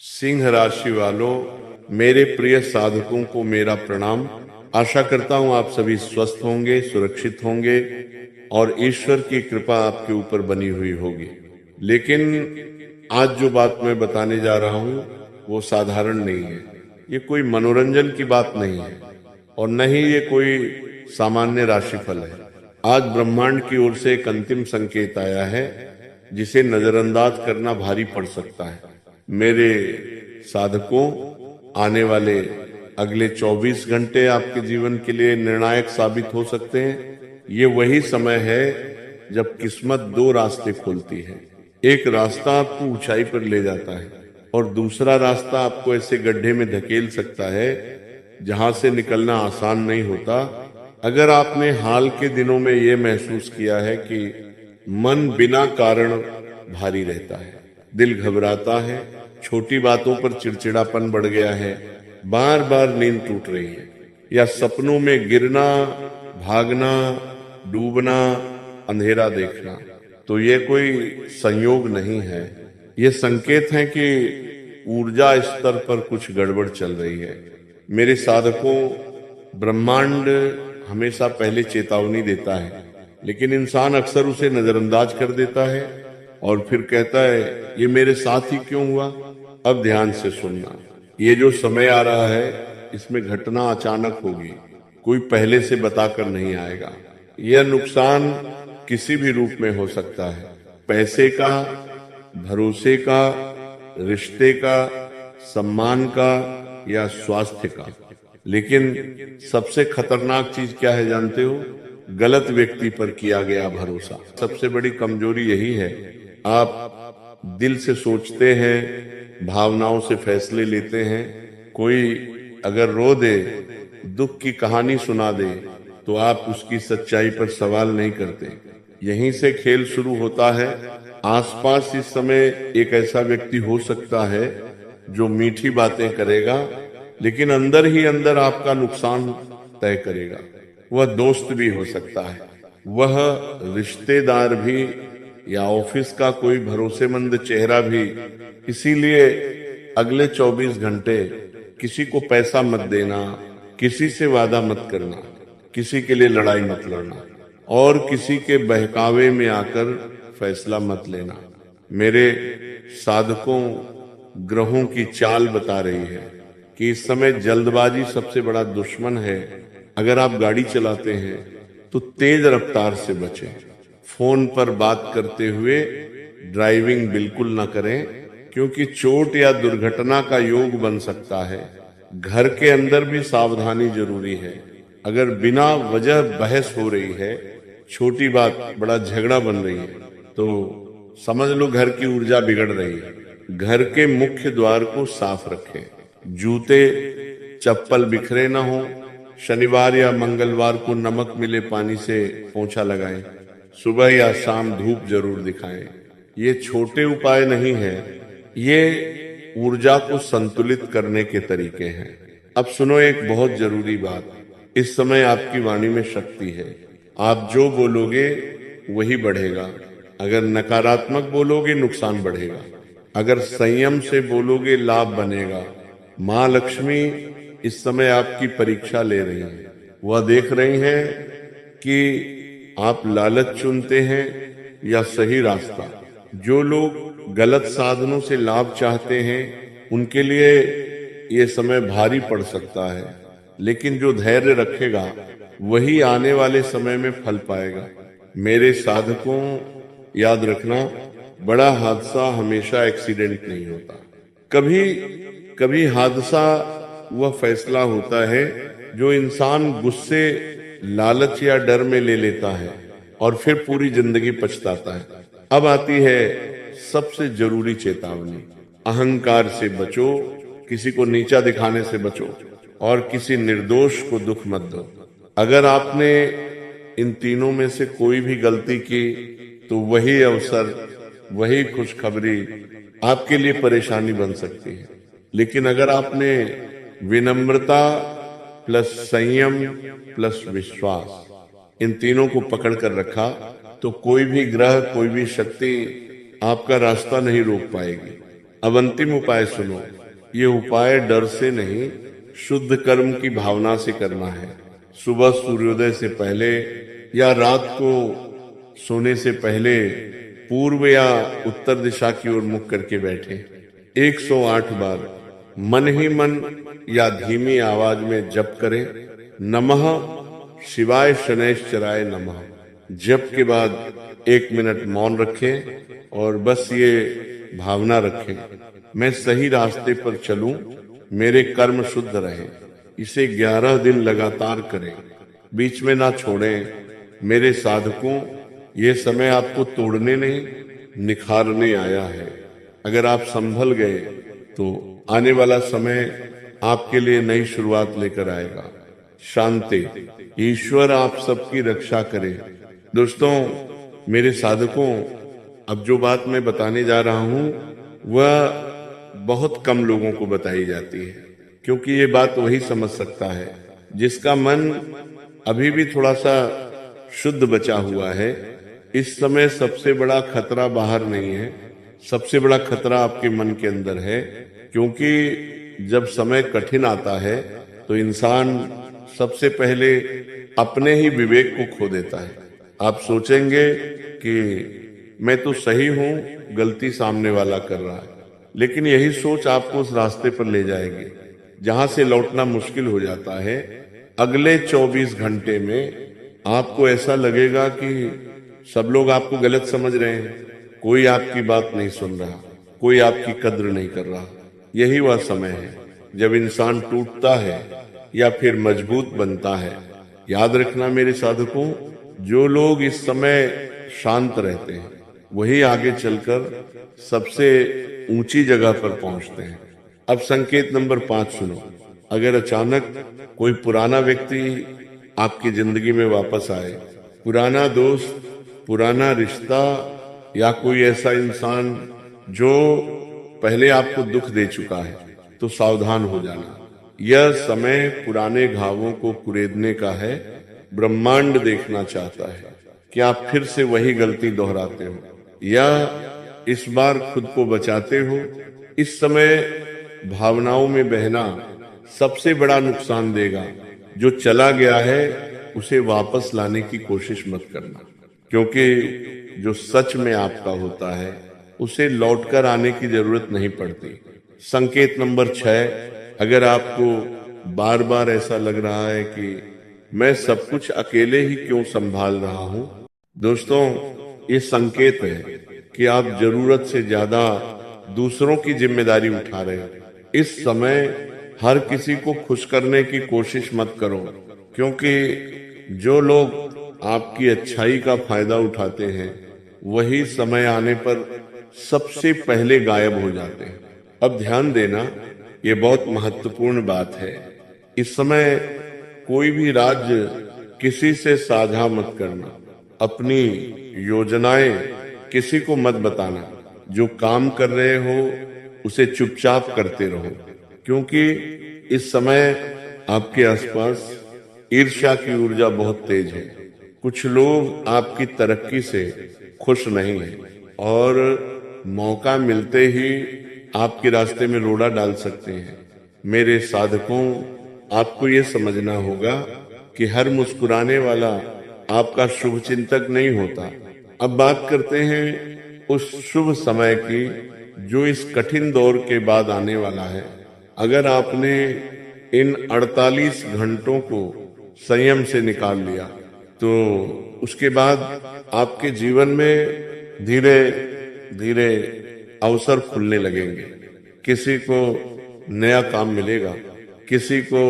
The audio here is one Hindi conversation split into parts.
सिंह राशि वालों, मेरे प्रिय साधकों को मेरा प्रणाम। आशा करता हूं आप सभी स्वस्थ होंगे, सुरक्षित होंगे और ईश्वर की कृपा आपके ऊपर बनी हुई होगी। लेकिन आज जो बात मैं बताने जा रहा हूं वो साधारण नहीं है। ये कोई मनोरंजन की बात नहीं है और न ही ये कोई सामान्य राशिफल है। आज ब्रह्मांड की ओर से एक अंतिम संकेत आया है जिसे नजरअंदाज करना भारी पड़ सकता है। मेरे साधकों, आने वाले अगले 24 घंटे आपके जीवन के लिए निर्णायक साबित हो सकते हैं। ये वही समय है जब किस्मत दो रास्ते खोलती है। एक रास्ता आपको ऊंचाई पर ले जाता है और दूसरा रास्ता आपको ऐसे गड्ढे में धकेल सकता है जहां से निकलना आसान नहीं होता। अगर आपने हाल के दिनों में ये महसूस किया है कि मन बिना कारण भारी रहता है, दिल घबराता है, छोटी बातों पर चिड़चिड़ापन बढ़ गया है, बार बार नींद टूट रही है, या सपनों में गिरना, भागना, डूबना, अंधेरा देखना, तो ये कोई संयोग नहीं है। ये संकेत है कि ऊर्जा स्तर पर कुछ गड़बड़ चल रही है। मेरे साधकों, ब्रह्मांड हमेशा पहले चेतावनी देता है, लेकिन इंसान अक्सर उसे नजरअंदाज कर देता है और फिर कहता है ये मेरे साथ ही क्यों हुआ। अब ध्यान से सुनना, ये जो समय आ रहा है इसमें घटना अचानक होगी, कोई पहले से बताकर नहीं आएगा। यह नुकसान किसी भी रूप में हो सकता है, पैसे का, भरोसे का, रिश्ते का, सम्मान का या स्वास्थ्य का। लेकिन सबसे खतरनाक चीज क्या है जानते हो? गलत व्यक्ति पर किया गया भरोसा। सबसे बड़ी कमजोरी यही है। आप दिल से सोचते हैं, भावनाओं से फैसले लेते हैं। कोई अगर रो दे, दुख की कहानी सुना दे, तो आप उसकी सच्चाई पर सवाल नहीं करते। यहीं से खेल शुरू होता है। आसपास इस समय एक ऐसा व्यक्ति हो सकता है जो मीठी बातें करेगा, लेकिन अंदर ही अंदर आपका नुकसान तय करेगा। वह दोस्त भी हो सकता है, वह रिश्तेदार भी, या ऑफिस का कोई भरोसेमंद चेहरा भी। इसीलिए अगले 24 घंटे किसी को पैसा मत देना, किसी से वादा मत करना, किसी के लिए लड़ाई मत लड़ना और किसी के बहकावे में आकर फैसला मत लेना। मेरे साधकों, ग्रहों की चाल बता रही है कि इस समय जल्दबाजी सबसे बड़ा दुश्मन है। अगर आप गाड़ी चलाते हैं तो तेज रफ्तार से बचें। फोन पर बात करते हुए ड्राइविंग बिल्कुल ना करें, क्योंकि चोट या दुर्घटना का योग बन सकता है। घर के अंदर भी सावधानी जरूरी है। अगर बिना वजह बहस हो रही है, छोटी बात बड़ा झगड़ा बन रही है, तो समझ लो घर की ऊर्जा बिगड़ रही है। घर के मुख्य द्वार को साफ रखें, जूते चप्पल बिखरे ना हो। शनिवार या मंगलवार को नमक मिले पानी से पोंछा लगाएं। सुबह या शाम धूप जरूर दिखाएं। ये छोटे उपाय नहीं है, ये ऊर्जा को संतुलित करने के तरीके हैं। अब सुनो एक बहुत जरूरी बात। इस समय आपकी वाणी में शक्ति है। आप जो बोलोगे वही बढ़ेगा। अगर नकारात्मक बोलोगे नुकसान बढ़ेगा, अगर संयम से बोलोगे लाभ बनेगा। माँ लक्ष्मी इस समय आपकी परीक्षा ले रही है। वह देख रही हैं कि आप लालच चुनते हैं या सही रास्ता। जो लोग गलत साधनों से लाभ चाहते हैं उनके लिए ये समय भारी पड़ सकता है, लेकिन जो धैर्य रखेगा वही आने वाले समय में फल पाएगा। मेरे साधकों, याद रखना, बड़ा हादसा हमेशा एक्सीडेंट नहीं होता। कभी कभी हादसा वह फैसला होता है जो इंसान गुस्से, लालच या डर में ले लेता है और फिर पूरी जिंदगी पछताता है। अब आती है सबसे जरूरी चेतावनी। अहंकार से बचो, किसी को नीचा दिखाने से बचो और किसी निर्दोष को दुख मत दो। अगर आपने इन तीनों में से कोई भी गलती की तो वही अवसर, वही खुशखबरी आपके लिए परेशानी बन सकती है। लेकिन अगर आपने विनम्रता प्लस संयम प्लस विश्वास, इन तीनों को पकड़ कर रखा, तो कोई भी ग्रह, कोई भी शक्ति आपका रास्ता नहीं रोक पाएगी। अब अंतिम उपाय सुनो। ये उपाय डर से नहीं, शुद्ध कर्म की भावना से करना है। सुबह सूर्योदय से पहले या रात को सोने से पहले पूर्व या उत्तर दिशा की ओर मुख करके बैठे 108 बार मन ही मन या धीमी आवाज में जप करें, नमः शिवाय शनैश्चराय नमः। जप के बाद 1 मिनट मौन रखें और बस ये भावना रखें, मैं सही रास्ते पर चलूं, मेरे कर्म शुद्ध रहें। इसे 11 दिन लगातार करें, बीच में ना छोड़ें। मेरे साधकों, ये समय आपको तोड़ने नहीं, निखारने आया है। अगर आप संभल गए तो आने वाला समय आपके लिए नई शुरुआत लेकर आएगा। शांति। ईश्वर आप सबकी रक्षा करे। दोस्तों, मेरे साधकों, अब जो बात मैं बताने जा रहा हूं वह बहुत कम लोगों को बताई जाती है, क्योंकि ये बात वही समझ सकता है जिसका मन अभी भी थोड़ा सा शुद्ध बचा हुआ है। इस समय सबसे बड़ा खतरा बाहर नहीं है, सबसे बड़ा खतरा आपके मन के अंदर है। क्योंकि जब समय कठिन आता है तो इंसान सबसे पहले अपने ही विवेक को खो देता है। आप सोचेंगे कि मैं तो सही हूं, गलती सामने वाला कर रहा है, लेकिन यही सोच आपको उस रास्ते पर ले जाएगी जहां से लौटना मुश्किल हो जाता है। अगले 24 घंटे में आपको ऐसा लगेगा कि सब लोग आपको गलत समझ रहे हैं, कोई आपकी बात नहीं सुन रहा, कोई आपकी कद्र नहीं कर रहा। यही वह समय है जब इंसान टूटता है या फिर मजबूत बनता है। याद रखना मेरे साधकों, जो लोग इस समय शांत रहते हैं वही आगे चलकर सबसे ऊंची जगह पर पहुंचते हैं। अब संकेत नंबर 5 सुनो। अगर अचानक कोई पुराना व्यक्ति आपकी जिंदगी में वापस आए, पुराना दोस्त, पुराना रिश्ता या कोई ऐसा इंसान जो पहले आपको दुख दे चुका है, तो सावधान हो जाना। यह समय पुराने घावों को कुरेदने का है। ब्रह्मांड देखना चाहता है कि आप फिर से वही गलती दोहराते हो या इस बार खुद को बचाते हो। इस समय भावनाओं में बहना सबसे बड़ा नुकसान देगा। जो चला गया है उसे वापस लाने की कोशिश मत करना, क्योंकि जो सच में आपका होता है उसे लौटकर आने की जरूरत नहीं पड़ती। संकेत नंबर 6, अगर आपको बार बार ऐसा लग रहा है कि मैं सब कुछ अकेले ही क्यों संभाल रहा हूं, दोस्तों, ये संकेत है कि आप जरूरत से ज्यादा दूसरों की जिम्मेदारी उठा रहे हैं। इस समय हर किसी को खुश करने की कोशिश मत करो, क्योंकि जो लोग आपकी अच्छाई का फायदा उठाते हैं वही समय आने पर सबसे पहले गायब हो जाते हैं। अब ध्यान देना, ये बहुत महत्वपूर्ण बात है। इस समय कोई भी राज्य किसी से साझा मत करना, अपनी योजनाएं किसी को मत बताना। जो काम कर रहे हो उसे चुपचाप करते रहो, क्योंकि इस समय आपके आसपास ईर्ष्या की ऊर्जा बहुत तेज है। कुछ लोग आपकी तरक्की से खुश नहीं हैं और मौका मिलते ही आपके रास्ते में रोड़ा डाल सकते हैं। मेरे साधकों, आपको ये समझना होगा कि हर मुस्कुराने वाला आपका शुभ चिंतक नहीं होता। अब बात करते हैं उस शुभ समय की जो इस कठिन दौर के बाद आने वाला है। अगर आपने इन 48 घंटों को संयम से निकाल लिया तो उसके बाद आपके जीवन में धीरे धीरे अवसर खुलने लगेंगे। किसी को नया काम मिलेगा, किसी को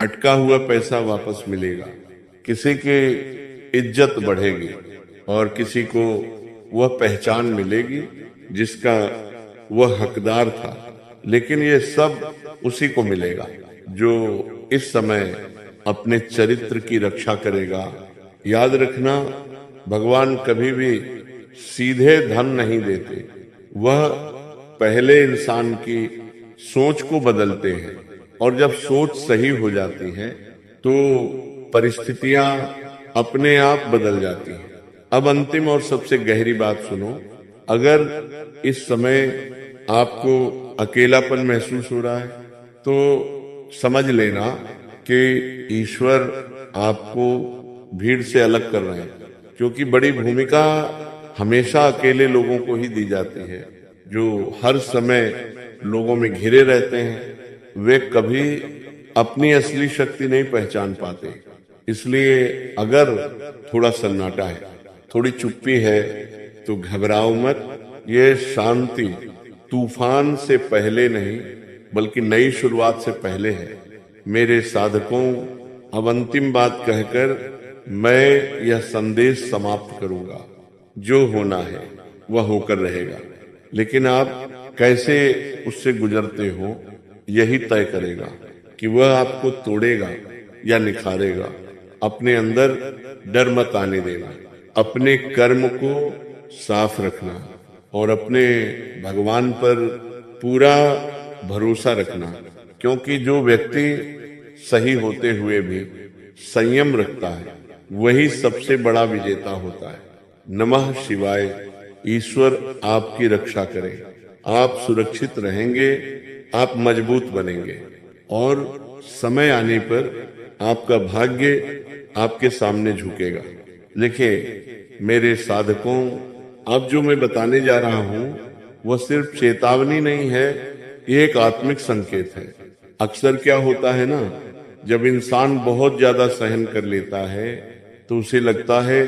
अटका हुआ पैसा वापस मिलेगा, किसी की इज्जत बढ़ेगी और किसी को वह पहचान मिलेगी जिसका वह हकदार था। लेकिन ये सब उसी को मिलेगा जो इस समय अपने चरित्र की रक्षा करेगा। याद रखना, भगवान कभी भी सीधे धन नहीं देते, वह पहले इंसान की सोच को बदलते हैं और जब सोच सही हो जाती है तो परिस्थितियां अपने आप बदल जाती हैं। अब अंतिम और सबसे गहरी बात सुनो। अगर इस समय आपको अकेलापन महसूस हो रहा है, तो समझ लेना कि ईश्वर आपको भीड़ से अलग कर रहे हैं, क्योंकि बड़ी भूमिका हमेशा अकेले लोगों को ही दी जाती है। जो हर समय लोगों में घिरे रहते हैं वे कभी अपनी असली शक्ति नहीं पहचान पाते। इसलिए अगर थोड़ा सन्नाटा है, थोड़ी चुप्पी है, तो घबराओ मत। ये शांति तूफान से पहले नहीं बल्कि नई शुरुआत से पहले है। मेरे साधकों, अब अंतिम बात कहकर मैं यह संदेश समाप्त करूंगा। जो होना है वह होकर रहेगा, लेकिन आप कैसे उससे गुजरते हो यही तय करेगा कि वह आपको तोड़ेगा या निखारेगा। अपने अंदर डर मत आने देना, अपने कर्म को साफ रखना और अपने भगवान पर पूरा भरोसा रखना, क्योंकि जो व्यक्ति सही होते हुए भी संयम रखता है वही सबसे बड़ा विजेता होता है। नमः शिवाय। ईश्वर आपकी रक्षा करे, आप सुरक्षित रहेंगे, आप मजबूत बनेंगे और समय आने पर आपका भाग्य आपके सामने झुकेगा। देखिए मेरे साधकों, अब जो मैं बताने जा रहा हूं वह सिर्फ चेतावनी नहीं है, ये एक आत्मिक संकेत है। अक्सर क्या होता है ना, जब इंसान बहुत ज्यादा सहन कर लेता है तो उसे लगता है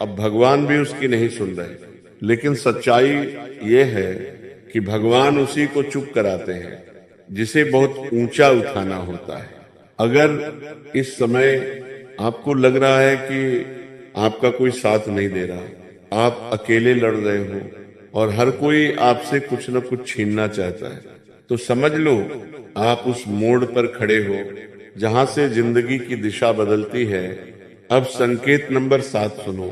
अब भगवान भी उसकी नहीं सुन रहे, लेकिन सच्चाई ये है कि भगवान उसी को चुप कराते हैं जिसे बहुत ऊंचा उठाना होता है। अगर इस समय आपको लग रहा है कि आपका कोई साथ नहीं दे रहा, आप अकेले लड़ रहे हो और हर कोई आपसे कुछ न कुछ छीनना चाहता है, तो समझ लो आप उस मोड़ पर खड़े हो जहां से जिंदगी की दिशा बदलती है। अब संकेत नंबर 7 सुनो।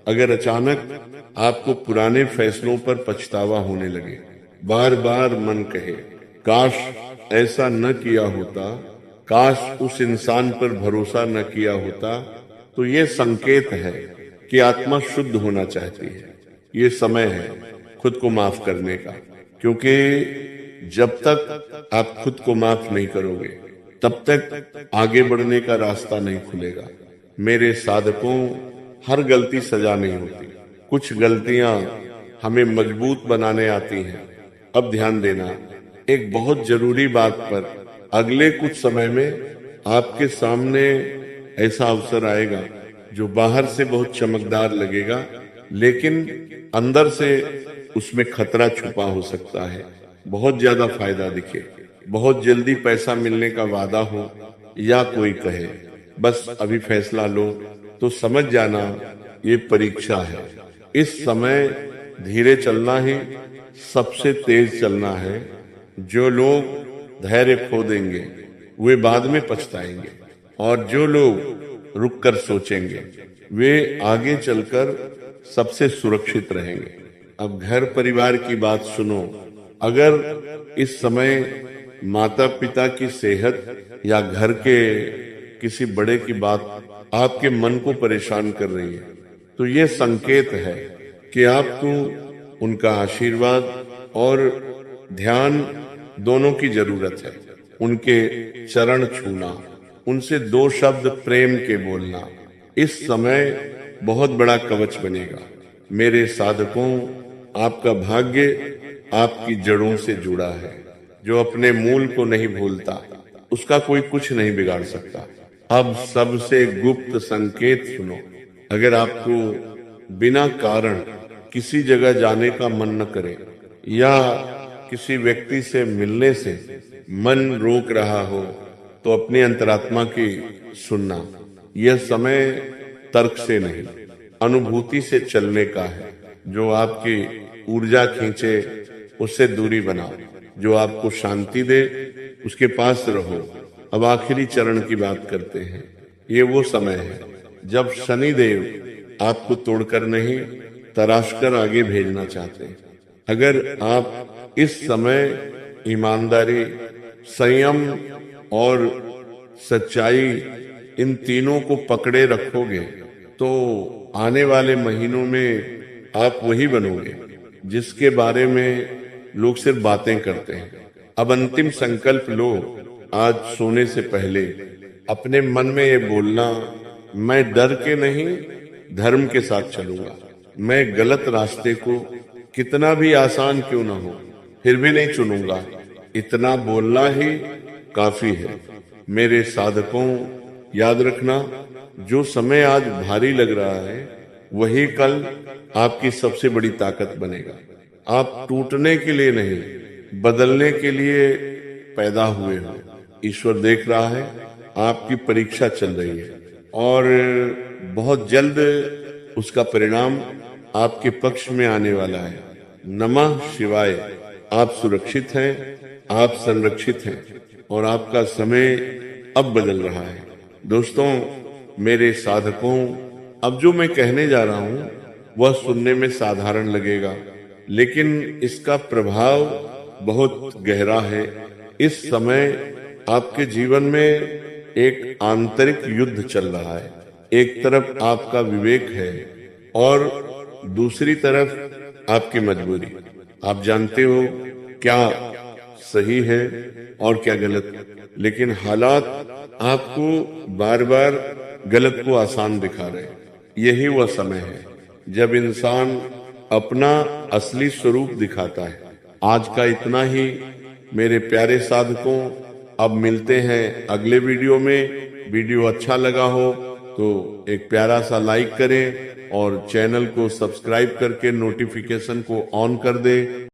अगर अचानक आपको पुराने फैसलों पर पछतावा होने लगे, बार बार मन कहे काश ऐसा न किया होता, काश उस इंसान पर भरोसा न किया होता, तो ये संकेत है कि आत्मा शुद्ध होना चाहती है। ये समय है खुद को माफ करने का, क्योंकि जब तक आप खुद को माफ नहीं करोगे तब तक आगे बढ़ने का रास्ता नहीं खुलेगा। मेरे साधकों, हर गलती सजा नहीं होती, कुछ गलतियां हमें मजबूत बनाने आती हैं। अब ध्यान देना, एक बहुत जरूरी बात पर। अगले कुछ समय में आपके सामने ऐसा अवसर आएगा जो बाहर से बहुत चमकदार लगेगा, लेकिन अंदर से उसमें खतरा छुपा हो सकता है। बहुत ज्यादा फायदा दिखे, बहुत जल्दी पैसा मिलने का वादा हो, या कोई कहे बस अभी फैसला लो, तो समझ जाना ये परीक्षा है। इस समय धीरे चलना ही सबसे तेज चलना है। जो लोग धैर्य खो देंगे वे बाद में पछताएंगे, और जो लोग रुककर सोचेंगे वे आगे चलकर सबसे सुरक्षित रहेंगे। अब घर परिवार की बात सुनो। अगर इस समय माता पिता की सेहत या घर के किसी बड़े की बात आपके मन को परेशान कर रही है, तो ये संकेत है कि आपको उनका आशीर्वाद और ध्यान दोनों की जरूरत है। उनके चरण छूना, उनसे 2 शब्द प्रेम के बोलना इस समय बहुत बड़ा कवच बनेगा। मेरे साधकों, आपका भाग्य आपकी जड़ों से जुड़ा है। जो अपने मूल को नहीं भूलता उसका कोई कुछ नहीं बिगाड़ सकता। अब सबसे गुप्त संकेत सुनो। अगर आपको बिना कारण किसी जगह जाने का मन न करे या किसी व्यक्ति से मिलने से मन रोक रहा हो, तो अपनी अंतरात्मा की सुनना। यह समय तर्क से नहीं, अनुभूति से चलने का है। जो आपकी ऊर्जा खींचे उससे दूरी बनाओ, जो आपको शांति दे उसके पास रहो। अब आखिरी चरण की बात करते हैं। ये वो समय है जब शनिदेव आपको तोड़कर नहीं, तराशकर आगे भेजना चाहते हैं। अगर आप इस समय ईमानदारी, संयम और सच्चाई, इन तीनों को पकड़े रखोगे तो आने वाले महीनों में आप वही बनोगे जिसके बारे में लोग सिर्फ बातें करते हैं। अब अंतिम संकल्प लो, आज सोने से पहले अपने मन में ये बोलना, मैं डर के नहीं धर्म के साथ चलूंगा। मैं गलत रास्ते को कितना भी आसान क्यों ना हो फिर भी नहीं चुनूंगा। इतना बोलना ही काफी है। मेरे साधकों, याद रखना, जो समय आज भारी लग रहा है वही कल आपकी सबसे बड़ी ताकत बनेगा। आप टूटने के लिए नहीं, बदलने के लिए पैदा हुए हो। ईश्वर देख रहा है, आपकी परीक्षा चल रही है और बहुत जल्द उसका परिणाम आपके पक्ष में आने वाला है। नमः शिवाय। आप सुरक्षित हैं, आप संरक्षित हैं और आपका समय अब बदल रहा है। दोस्तों, मेरे साधकों, अब जो मैं कहने जा रहा हूं वह सुनने में साधारण लगेगा, लेकिन इसका प्रभाव बहुत गहरा है। इस समय आपके जीवन में एक आंतरिक युद्ध चल रहा है। एक तरफ आपका विवेक है और दूसरी तरफ आपकी मजबूरी। आप जानते हो क्या सही है और क्या गलत, लेकिन हालात आपको बार बार गलत को आसान दिखा रहे हैं। यही वह समय है जब इंसान अपना असली स्वरूप दिखाता है। आज का इतना ही मेरे प्यारे साधकों। अब मिलते हैं अगले वीडियो में। वीडियो अच्छा लगा हो तो एक प्यारा सा लाइक करें और चैनल को सब्सक्राइब करके नोटिफिकेशन को ऑन कर दें।